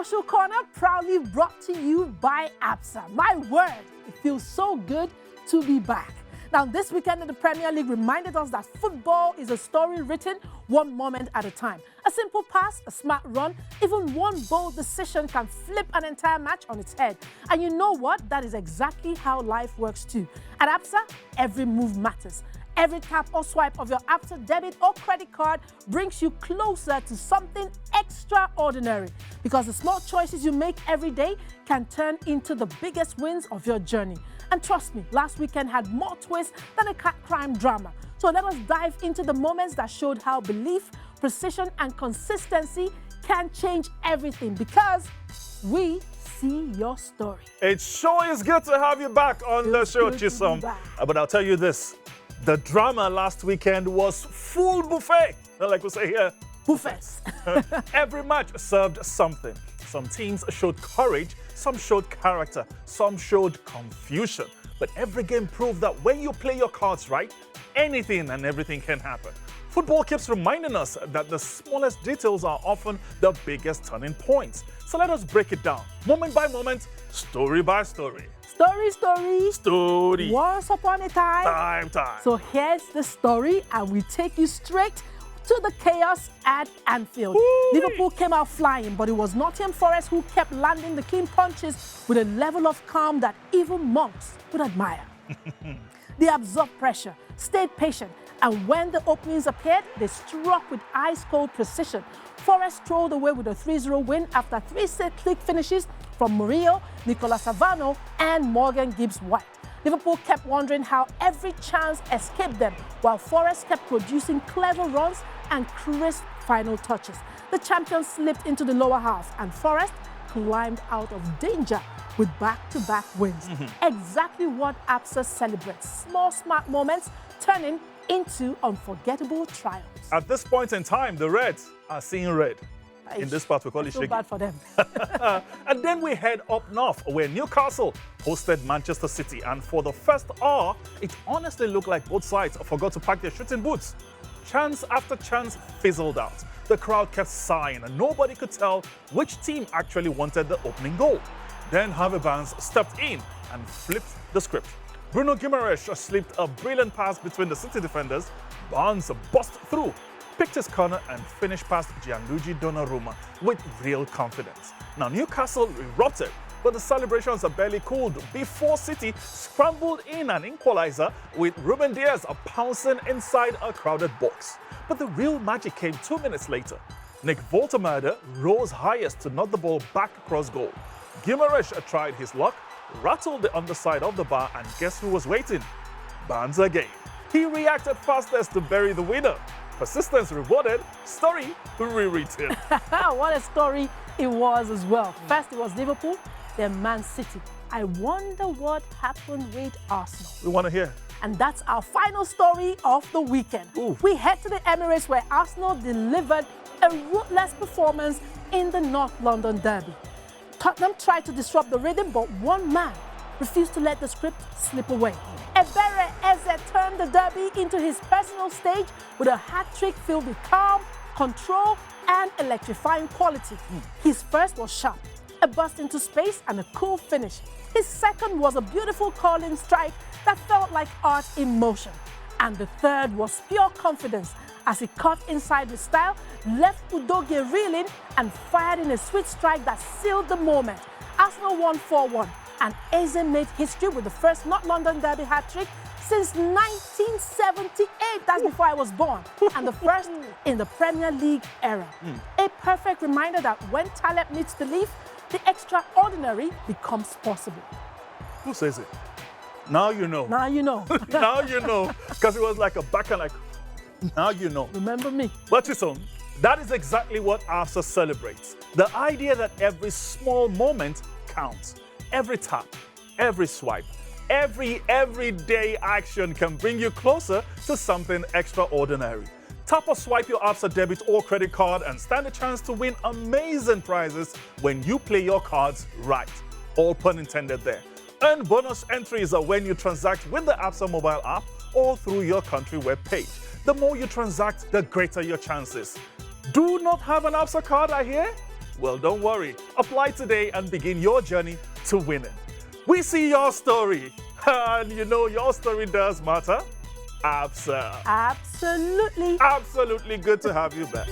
Social Corner proudly brought to you by Absa. My word, it feels so good to be back. Now, this weekend in the Premier League reminded us that football is a story written one moment at a time. A simple pass, a smart run, even one bold decision can flip an entire match on its head. And you know what? That is exactly how life works too. At Absa, every move matters. Every tap or swipe of your Absa debit or credit card brings you closer to something extraordinary, because the small choices you make every day can turn into the biggest wins of your journey. And trust me, last weekend had more twists than a cat crime drama. So let us dive into the moments that showed how belief, precision, and consistency can change everything, because we see your story. It sure is good to have you back on the show, Chisom. But I'll tell you this. The drama last weekend was full buffet. Like we say here, Buffets. Every match served something. Some teams showed courage, some showed character, some showed confusion. But every game proved that when you play your cards right, anything and everything can happen. Football keeps reminding us that the smallest details are often the biggest turning points. So let us break it down, moment by moment, story by story. Story. Once upon a time. Time. So here's the story, and we take you straight to the chaos at Anfield. Woo! Liverpool came out flying, but it was Nottingham Forest who kept landing the clean punches with a level of calm that even monks would admire. They absorbed pressure, stayed patient, and when the openings appeared, they struck with ice-cold precision. Forest strolled away with a 3-0 win after 3 set-click finishes from Murillo, Nicolas Savano, and Morgan Gibbs-White. Liverpool kept wondering how every chance escaped them, while Forest kept producing clever runs and crisp final touches. The champions slipped into the lower half, and Forest climbed out of danger with back-to-back wins. Exactly what Absa celebrates. Small, smart moments turning into unforgettable triumphs. At this point in time, the Reds are seeing red. In this part, we call it shaky. So bad for them. And then we head up north, where Newcastle hosted Manchester City. And for the first hour, it honestly looked like both sides forgot to pack their shooting boots. Chance after chance fizzled out. The crowd kept sighing, and nobody could tell which team actually wanted the opening goal. Then Harvey Barnes stepped in and flipped the script. Bruno Gyökeres slipped a brilliant pass between the City defenders. Barnes burst through, picked his corner, and finished past Gianluigi Donnarumma with real confidence. Now, Newcastle erupted, but the celebrations are barely cooled before City scrambled in an equalizer with Ruben Dias pouncing inside a crowded box. But the real magic came 2 minutes later. Nick Voltemade rose highest to knock the ball back across goal. Gyökeres tried his luck, rattled the underside of the bar, and guess who was waiting? Barnes again. He reacted fastest to bury the winner. Persistence rewarded, story rewritten. What a story it was as well. First it was Liverpool, then Man City. I wonder what happened with Arsenal. We want to hear. And that's our final story of the weekend. Ooh. We head to the Emirates, where Arsenal delivered a ruthless performance in the North London derby. Tottenham tried to disrupt the rhythm, but one man refused to let the script slip away. Ebere Eze turned the derby into his personal stage with a hat-trick filled with calm, control, and electrifying quality. His first was sharp, a burst into space, and a cool finish. His second was a beautiful curling strike that felt like art in motion. And the third was pure confidence, as he cut inside with style, left Udogie reeling, and fired in a sweet strike that sealed the moment. Arsenal won 4-1, and Eze made history with the first North London derby hat-trick since 1978. That's before I was born. And the first in the Premier League era. A perfect reminder that when talent meets the leaf, the extraordinary becomes possible. Who says it? Now you know. Now you know. Now you know. Because it was like a backhand, like, now you know. Remember me. But Chisom, that is exactly what Absa celebrates. The idea that every small moment counts. Every tap, every swipe, every everyday action can bring you closer to something extraordinary. Tap or swipe your Absa debit or credit card and stand a chance to win amazing prizes when you play your cards right. All pun intended there. Earn bonus entries when you transact with the Absa mobile app or through your country webpage. The more you transact, the greater your chances. Do not have an Absa card, I hear? Well, don't worry. Apply today and begin your journey to winning. We see your story, and you know your story does matter. Absa. Absolutely. Absolutely good to have you back.